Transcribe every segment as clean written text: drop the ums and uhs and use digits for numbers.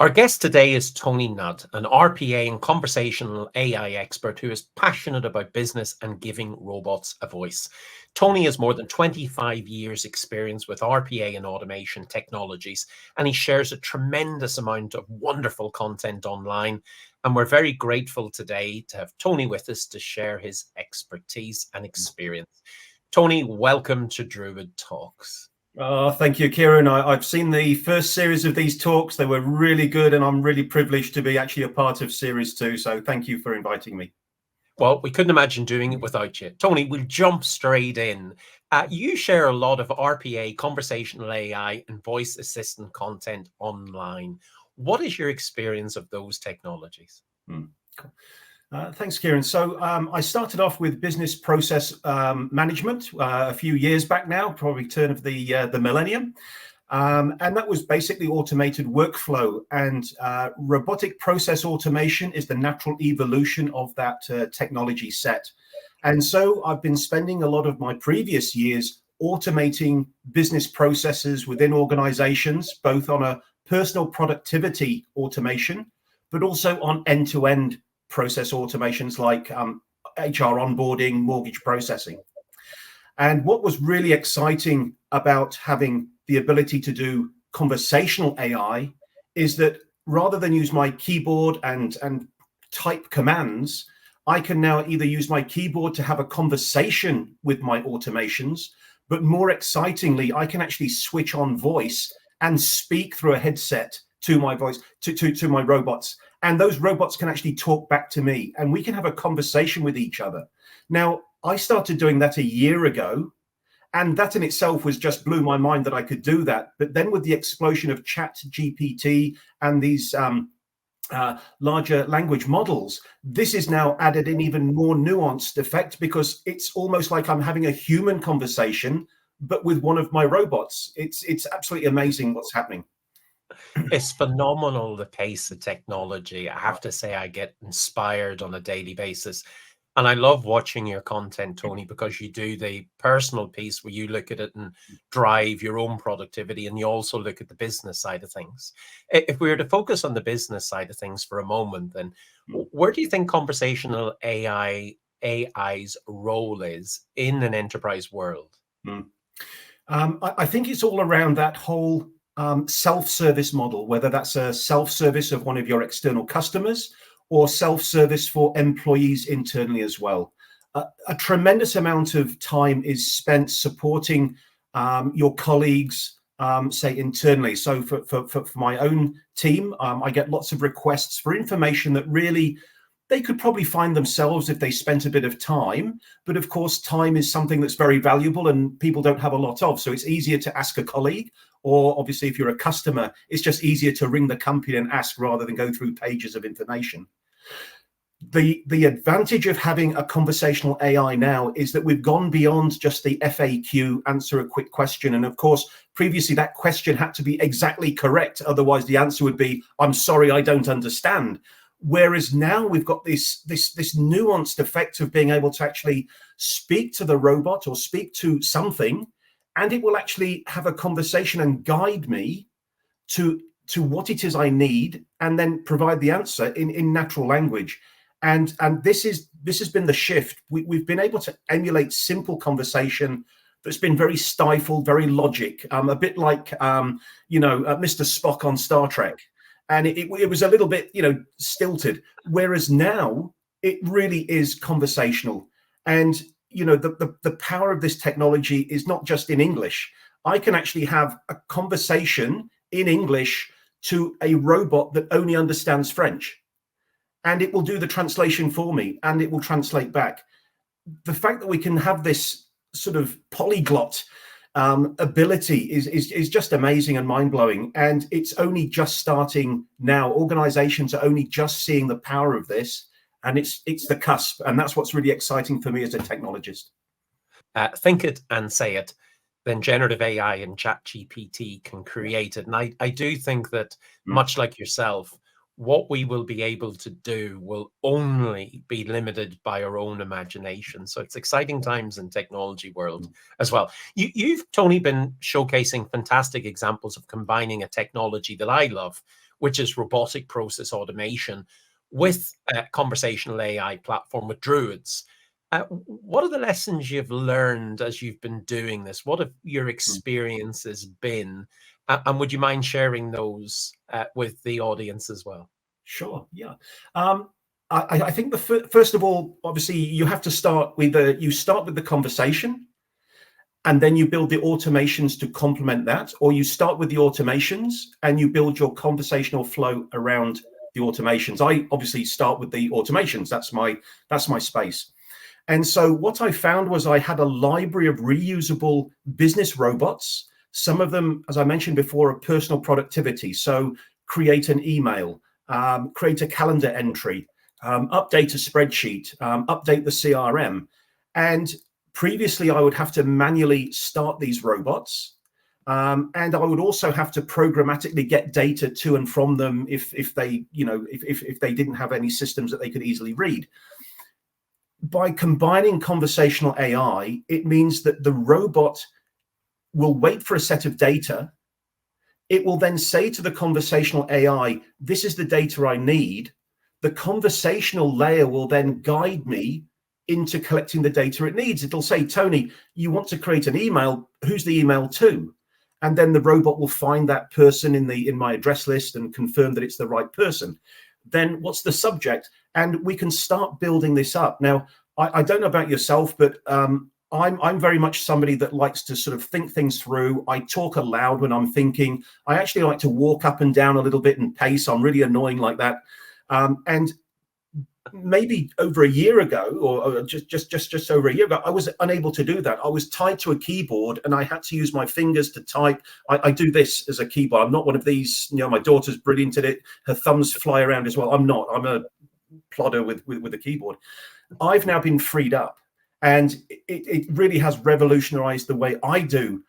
Our guest today is Tony Nudd, an RPA and conversational AI expert who is passionate about business and giving robots a voice. Tony has more than 25 years experience with RPA and automation technologies, and he shares a tremendous amount of wonderful content online. And we're very grateful today to have Tony with us to share his expertise and experience. Tony, welcome to Druid Talks. Thank you, Kieran. I've seen the first series of these talks. They were really good, and I'm really privileged to be actually a part of series 2. So thank you for inviting me. Well, we couldn't imagine doing it without you. Tony, we'll jump straight in. You share a lot of RPA, conversational AI, and voice assistant content online. What is your experience of those technologies? Cool. Thanks, Kieran. So I started off with business process management a few years back now, probably turn of the millennium. And that was basically automated workflow, and robotic process automation is the natural evolution of that technology set. And so I've been spending a lot of my previous years automating business processes within organizations, both on a personal productivity automation, but also on end-to-end process automations like HR onboarding, mortgage processing. And what was really exciting about having the ability to do conversational AI is that rather than use my keyboard and type commands, I can now either use my keyboard to have a conversation with my automations, but more excitingly, I can actually switch on voice and speak through a headset to my voice, to my robots. And those robots can actually talk back to me, and we can have a conversation with each other. Now, I started doing that a year ago, and that in itself was just blew my mind that I could do that. But then with the explosion of ChatGPT and these larger language models, this is now added an even more nuanced effect, because it's almost like I'm having a human conversation, but with one of my robots. It's absolutely amazing what's happening. It's phenomenal, the pace of technology. I have to say, I get inspired on a daily basis. And I love watching your content, Tony, because you do the personal piece where you look at it and drive your own productivity, and you also look at the business side of things. If we were to focus on the business side of things for a moment, then where do you think conversational AI's role is in an enterprise world? I think it's all around that whole self-service model, whether that's a self-service of one of your external customers or self-service for employees internally as well. A tremendous amount of time is spent supporting your colleagues, say internally. So for my own team, I get lots of requests for information that really they could probably find themselves if they spent a bit of time. But of course, time is something that's very valuable and people don't have a lot of. So it's easier to ask a colleague, or obviously if you're a customer, it's just easier to ring the company and ask rather than go through pages of information. The advantage of having a conversational AI now is that we've gone beyond just the FAQ, answer a quick question. And of course, previously that question had to be exactly correct. Otherwise the answer would be, I'm sorry, I don't understand. Whereas now we've got this nuanced effect of being able to actually speak to the robot or speak to something, and it will actually have a conversation and guide me to what it is I need, and then provide the answer in natural language. And this has been the shift. We've been able to emulate simple conversation that's been very stifled, very logic, a bit like Mr. Spock on Star Trek. And it was a little bit, stilted. Whereas now it really is conversational. And, the power of this technology is not just in English. I can actually have a conversation in English to a robot that only understands French. And it will do the translation for me, and it will translate back. The fact that we can have this sort of polyglot ability is just amazing and mind-blowing, and it's only just starting now. Organizations are only just seeing the power of this, and it's the cusp, and that's what's really exciting for me as a technologist. Think it and say it, then generative AI and ChatGPT can create it. And I do think that, much like yourself, what we will be able to do will only be limited by our own imagination. So it's exciting times in technology world as well. You've, Tony, been showcasing fantastic examples of combining a technology that I love which is robotic process automation, with a conversational AI platform with Druids. What are the lessons you've learned as you've been doing this? What have your experiences been? And would you mind sharing those with the audience as well? Sure. Yeah. I think first of all, obviously, you have to start with the conversation, and then you build the automations to complement that, or you start with the automations and you build your conversational flow around the automations. I obviously start with the automations. That's my space. And so what I found was I had a library of reusable business robots. Some of them, as I mentioned before, are personal productivity. So create an email, create a calendar entry, update a spreadsheet, update the CRM. And previously, I would have to manually start these robots. And I would also have to programmatically get data to and from them if they didn't have any systems that they could easily read. By combining conversational AI, it means that the robot will wait for a set of data. It will then say to the conversational AI, this is the data I need. The conversational layer will then guide me into collecting the data it needs. It'll say, Tony, you want to create an email. Who's the email to? And then the robot will find that person in my address list and confirm that it's the right person. Then what's the subject? And we can start building this up. Now, I don't know about yourself, but I'm very much somebody that likes to sort of think things through. I talk aloud when I'm thinking. I actually like to walk up and down a little bit and pace. I'm really annoying like that. And maybe over a year ago, or just over a year ago, I was unable to do that. I was tied to a keyboard and I had to use my fingers to type. I do this as a keyboard. I'm not one of these, my daughter's brilliant at it. Her thumbs fly around as well. I'm not. I'm a plodder with a keyboard. I've now been freed up, and it really has revolutionized the way I do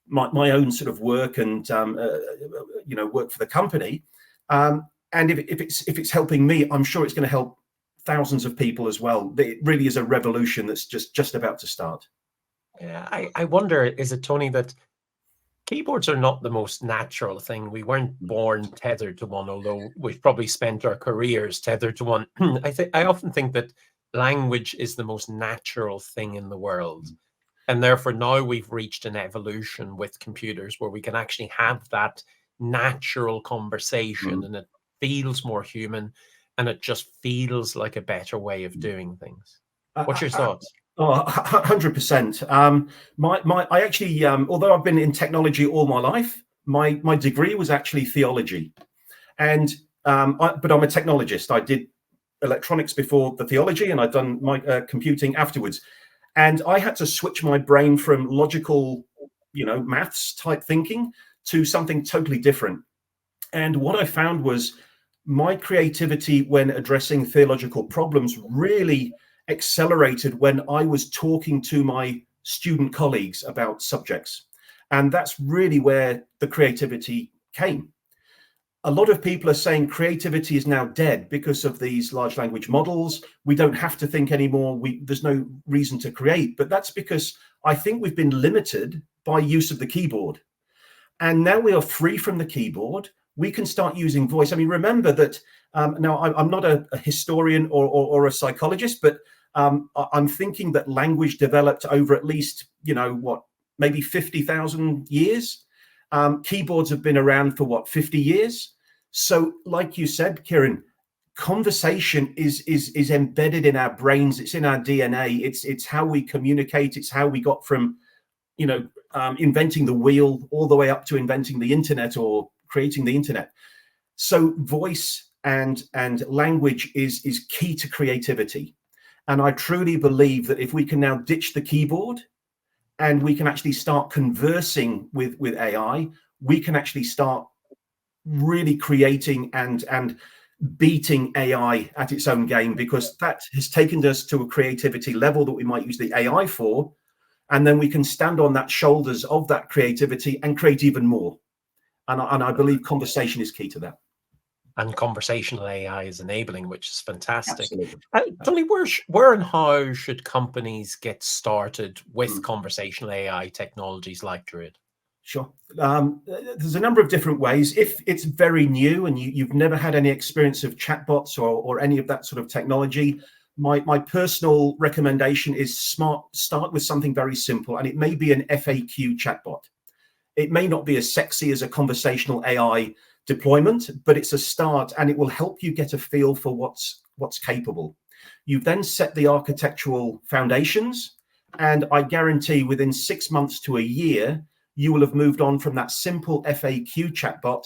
my own sort of work and work for the company. And if it's helping me, I'm sure it's going to help thousands of people as well. It really is a revolution that's just about to start. Yeah, I wonder, is it, Tony, that keyboards are not the most natural thing? We weren't born tethered to one, although we've probably spent our careers tethered to one. I often think that language is the most natural thing in the world. And therefore now we've reached an evolution with computers where we can actually have that natural conversation, and it feels more human, and it just feels like a better way of doing things. What's your thoughts? 100%. I actually, although I've been in technology all my life, my degree was actually theology, and but I'm a technologist. I did electronics before the theology, and I've done my computing afterwards. And I had to switch my brain from logical, maths type thinking to something totally different. And what I found was my creativity when addressing theological problems really accelerated when I was talking to my student colleagues about subjects. And that's really where the creativity came. A lot of people are saying creativity is now dead because of these large language models. We don't have to think anymore. There's no reason to create. But that's because I think we've been limited by use of the keyboard. And now we are free from the keyboard. We can start using voice. I mean, remember that now I'm not a historian or a psychologist, but I'm thinking that language developed over at least, maybe 50,000 years. Keyboards have been around for 50 years. So like you said, Kieran, conversation is embedded in our brains. It's in our DNA. It's how we communicate. It's how we got from, inventing the wheel all the way up to inventing the internet or creating the internet. So voice and language is key to creativity. And I truly believe that if we can now ditch the keyboard and we can actually start conversing with AI, we can actually start really creating and beating AI at its own game, because that has taken us to a creativity level that we might use the AI for. And then we can stand on that shoulders of that creativity and create even more. And I believe conversation is key to that. And conversational AI is enabling, which is fantastic. Absolutely. Tony, where and how should companies get started with conversational AI technologies like Druid? Sure. There's a number of different ways. If it's very new and you've never had any experience of chatbots or any of that sort of technology, my personal recommendation is start with something very simple, and it may be an FAQ chatbot. It may not be as sexy as a conversational AI deployment, but it's a start, and it will help you get a feel for what's capable. You've then set the architectural foundations, and I guarantee within 6 months to a year, you will have moved on from that simple FAQ chatbot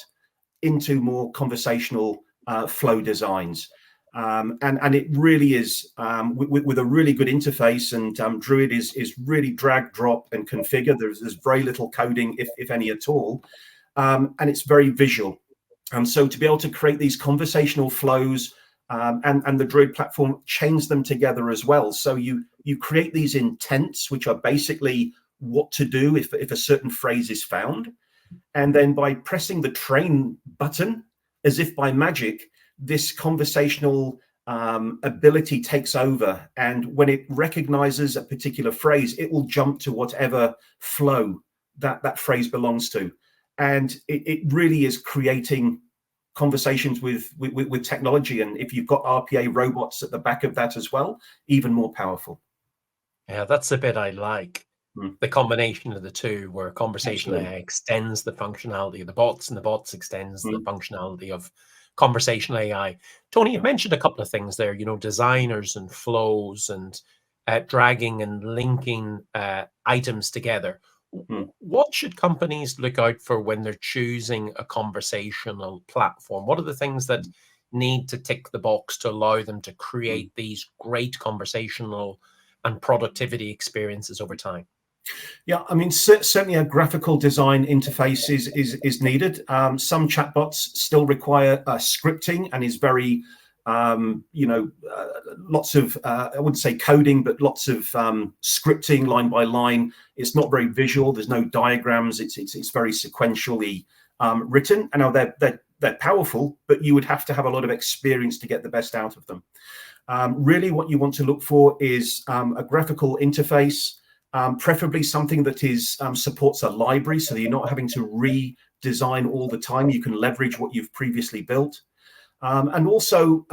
into more conversational flow designs. And it really is with a really good interface, and Druid is really drag, drop, and configure. There's very little coding, if any at all, and it's very visual. And so to be able to create these conversational flows, and the Druid platform chains them together as well. So you create these intents, which are basically what to do if a certain phrase is found. And then by pressing the train button, as if by magic, this conversational ability takes over. And when it recognizes a particular phrase, it will jump to whatever flow that phrase belongs to. And it really is creating conversations with technology. And if you've got RPA robots at the back of that as well, even more powerful. Yeah, that's the bit I like. The combination of the two, where conversational AI extends the functionality of the bots and the bots extends the functionality of conversational AI. Tony, you mentioned a couple of things there, designers and flows and dragging and linking items together. What should companies look out for when they're choosing a conversational platform? What are the things that need to tick the box to allow them to create these great conversational and productivity experiences over time? Yeah, I mean, certainly a graphical design interface is needed. Some chatbots still require scripting and is very, lots of, I wouldn't say coding, but lots of scripting line by line. It's not very visual. There's no diagrams. It's very sequentially written. I know they're powerful, but you would have to have a lot of experience to get the best out of them. Really, what you want to look for is a graphical interface. Preferably something that supports a library, so that you're not having to redesign all the time. You can leverage what you've previously built. And also,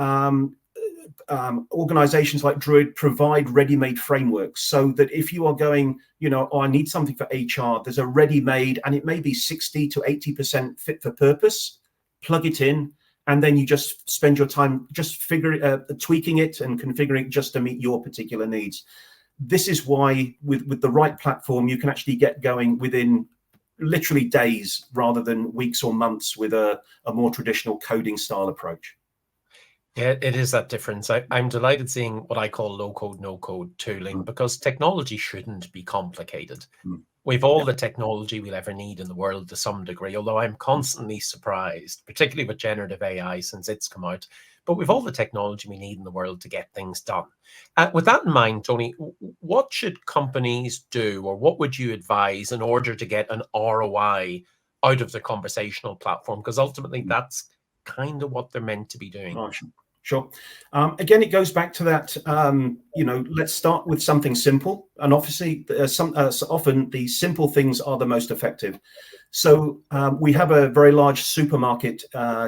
organizations like Druid provide ready-made frameworks, so that if you are going, I need something for HR, there's a ready-made, and it may be 60 to 80% fit for purpose. Plug it in, and then you just spend your time just tweaking it and configuring it just to meet your particular needs. This is why with the right platform, you can actually get going within literally days rather than weeks or months with a more traditional coding style approach. Yeah, it is that difference. I'm delighted seeing what I call low code, no code tooling, because technology shouldn't be complicated. We've all the technology we'll ever need in the world to some degree, although I'm constantly surprised, particularly with generative AI since it's come out. But we've all the technology we need in the world to get things done. With that in mind, Tony, what should companies do, or what would you advise in order to get an ROI out of the conversational platform? Because ultimately, that's kind of what they're meant to be doing. Oh, sure. Again, it goes back to that, let's start with something simple. And obviously, often the simple things are the most effective. So we have a very large supermarket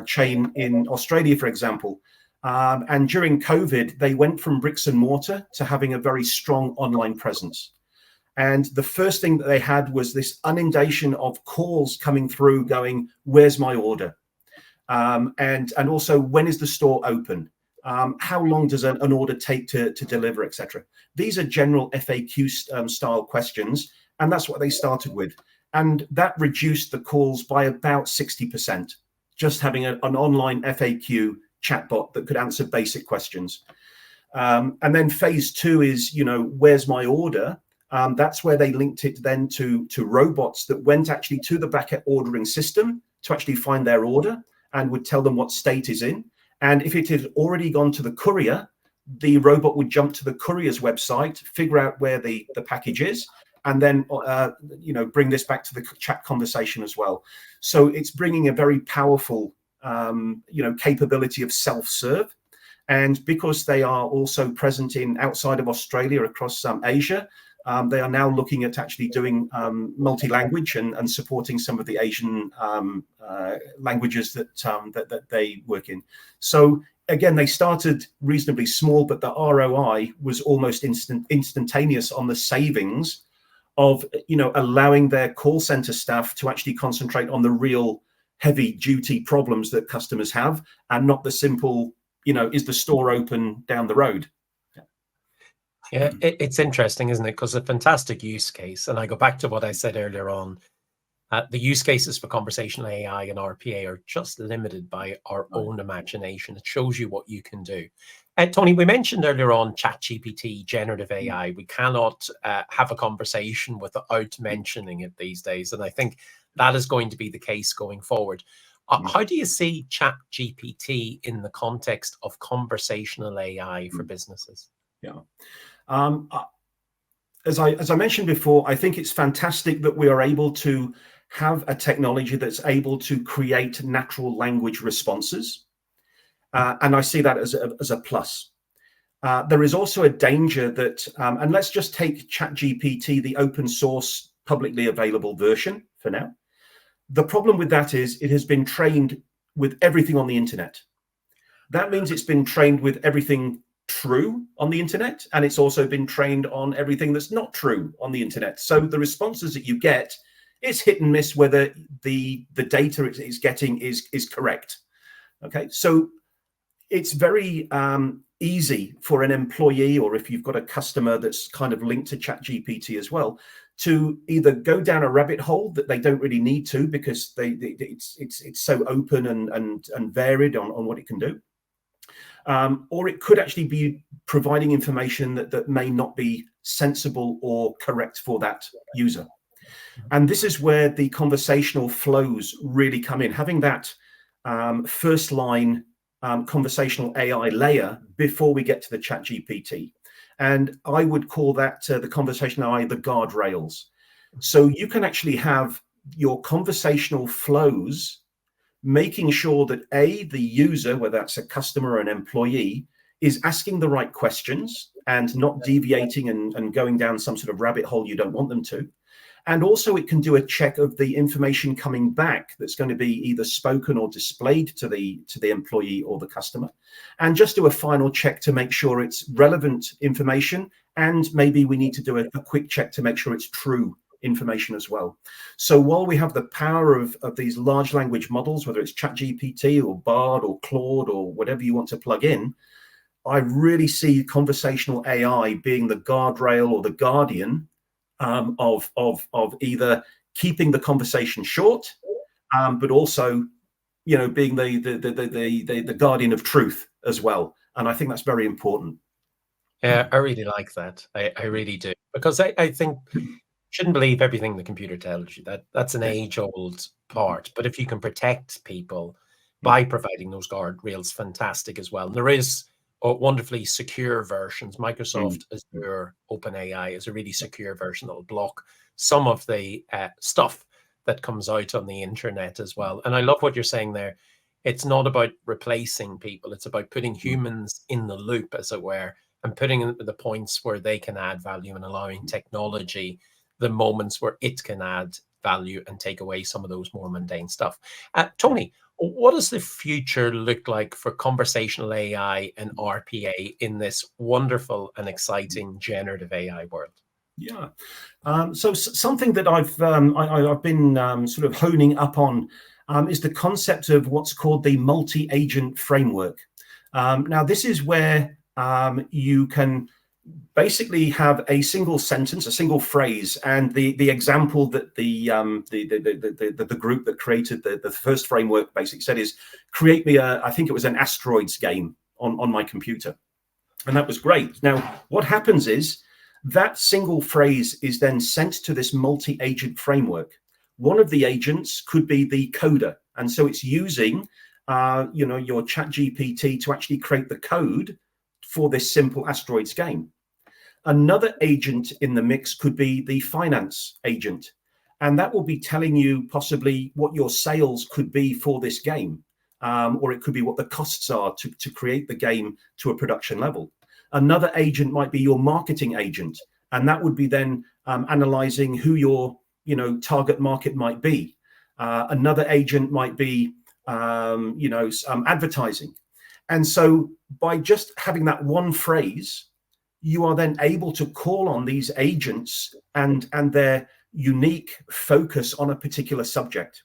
chain in Australia, for example. And during COVID, they went from bricks and mortar to having a very strong online presence. And the first thing that they had was this inundation of calls coming through going, where's my order? And also, when is the store open? How long does an order take to deliver, etc.? These are general FAQ style questions, and that's what they started with. And that reduced the calls by about 60%, just having an online FAQ chatbot that could answer basic questions. And then phase two is, where's my order? That's where they linked it then to robots that went actually to the back ordering system to actually find their order and would tell them what state is in. And if it had already gone to the courier, the robot would jump to the courier's website, figure out where the package is, and then bring this back to the chat conversation as well. So it's bringing a very powerful capability of self-serve. And because they are also present in outside of Australia, across Asia, They are now looking at actually doing multi-language and supporting some of the Asian languages that they work in. So again, they started reasonably small, but the ROI was almost instantaneous on the savings of, allowing their call center staff to actually concentrate on the real heavy duty problems that customers have, and not the simple, is the store open down the road? Yeah, it's interesting, isn't it? Because a fantastic use case, and I go back to what I said earlier on, the use cases for conversational AI and RPA are just limited by our own imagination. It shows you what you can do. Tony, we mentioned earlier on ChatGPT, generative AI. We cannot have a conversation without mentioning it these days. And I think that is going to be the case going forward. How do you see ChatGPT in the context of conversational AI for businesses? Yeah. As I mentioned before, I think it's fantastic that we are able to have a technology that's able to create natural language responses. And I see that as a plus. There is also a danger that, and let's just take ChatGPT, the open source, publicly available version for now. The problem with that is it has been trained with everything on the internet. That means it's been trained with everything true on the internet, and it's also been trained on everything that's not true on the internet. So the responses that you get, it's hit and miss whether the data it's getting is correct. Okay, so it's very easy for an employee, or if you've got a customer that's kind of linked to ChatGPT as well, to either go down a rabbit hole that they don't really need to, because it's so open and varied on what it can do. Or it could actually be providing information that may not be sensible or correct for that user. And this is where the conversational flows really come in, having that first line conversational AI layer before we get to the ChatGPT. And I would call that the conversational AI, the guardrails. So you can actually have your conversational flows making sure that the user, whether that's a customer or an employee, is asking the right questions and not deviating and going down some sort of rabbit hole you don't want them to. And also it can do a check of the information coming back that's going to be either spoken or displayed to the employee or the customer, and just do a final check to make sure it's relevant information. And maybe we need to do a quick check to make sure it's true information as well. So while we have the power of these large language models, whether it's ChatGPT or Bard or Claude or whatever you want to plug in, I really see conversational AI being the guardrail or the guardian of either keeping the conversation short, but also, being the guardian of truth as well. And I think that's very important. Yeah, I really like that. I really do, because I think shouldn't believe everything the computer tells you. That's an age-old part. But if you can protect people by providing those guardrails, fantastic as well. And there is wonderfully secure versions. Microsoft Azure OpenAI is a really secure version that will block some of the stuff that comes out on the internet as well. And I love what you're saying there. It's not about replacing people. It's about putting humans in the loop, as it were, and putting in the points where they can add value, and allowing technology the moments where it can add value and take away some of those more mundane stuff. Tony, what does the future look like for conversational AI and RPA in this wonderful and exciting generative AI world? Yeah. So something that I've been sort of honing up on is the concept of what's called the multi-agent framework. Now, this is where you can basically have a single sentence, a single phrase, and the example that the group that created the first framework basically said is, create me I think it was an asteroids game on my computer. And that was great. Now, what happens is that single phrase is then sent to this multi-agent framework. One of the agents could be the coder, and so it's using your ChatGPT to actually create the code for this simple asteroids game. Another agent in the mix could be the finance agent, and that will be telling you possibly what your sales could be for this game, or it could be what the costs are to create the game to a production level. Another agent might be your marketing agent, and that would be then analyzing who your target market might be. Another agent might be advertising. And so by just having that one phrase, you are then able to call on these agents and their unique focus on a particular subject.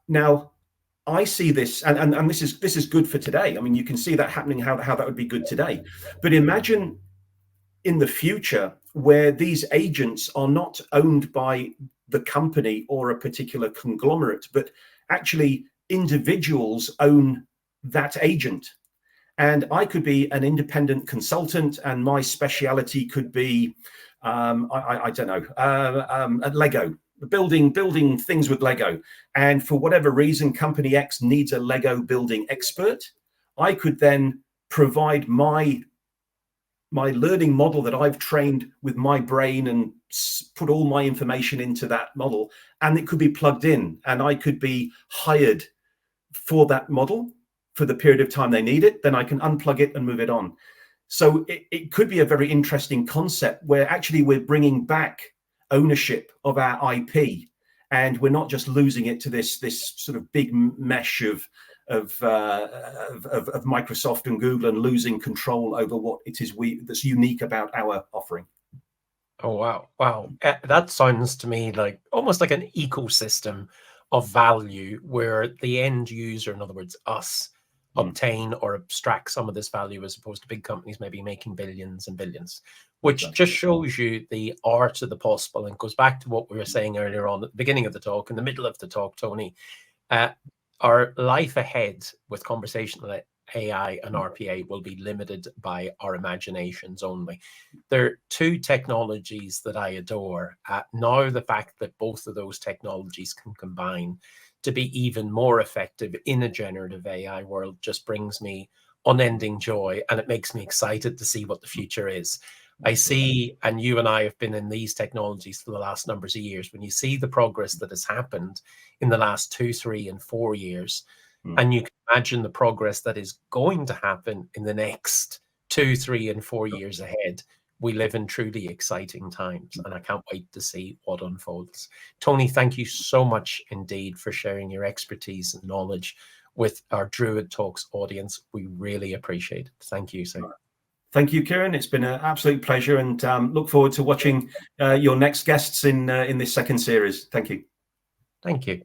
Now, I see this, and this is good for today. I mean, you can see that happening, how that would be good today. But imagine in the future where these agents are not owned by the company or a particular conglomerate, but actually individuals own that agent. And I could be an independent consultant, and my speciality could be, I don't know, Lego, building things with Lego. And for whatever reason, company X needs a Lego building expert. I could then provide my learning model that I've trained with my brain and put all my information into that model, and it could be plugged in, and I could be hired for that model for the period of time they need it. Then I can unplug it and move it on. So it could be a very interesting concept where actually we're bringing back ownership of our IP, and we're not just losing it to this sort of big mesh of Microsoft and Google and losing control over what it is that's unique about our offering. Oh, wow. That sounds to me like almost like an ecosystem of value where the end user, in other words, us, obtain or abstract some of this value, as opposed to big companies maybe making billions and billions, which just shows you the art of the possible, and goes back to what we were saying earlier on at the beginning of the talk, in the middle of the talk, Tony. Our life ahead with conversational AI and RPA will be limited by our imaginations only. There are two technologies that I adore. Now the fact that both of those technologies can combine to be even more effective in a generative AI world just brings me unending joy, and it makes me excited to see what the future is. I see, and you and I have been in these technologies for the last numbers of years, when you see the progress that has happened in the last 2, 3, and 4 years, and you can imagine the progress that is going to happen in the next 2, 3, and 4 years ahead. We live in truly exciting times, and I can't wait to see what unfolds. Tony, thank you so much indeed for sharing your expertise and knowledge with our Druid Talks audience. We really appreciate it. Thank you, sir. Thank you, Kieran. It's been an absolute pleasure, and look forward to watching your next guests in this second series. Thank you. Thank you.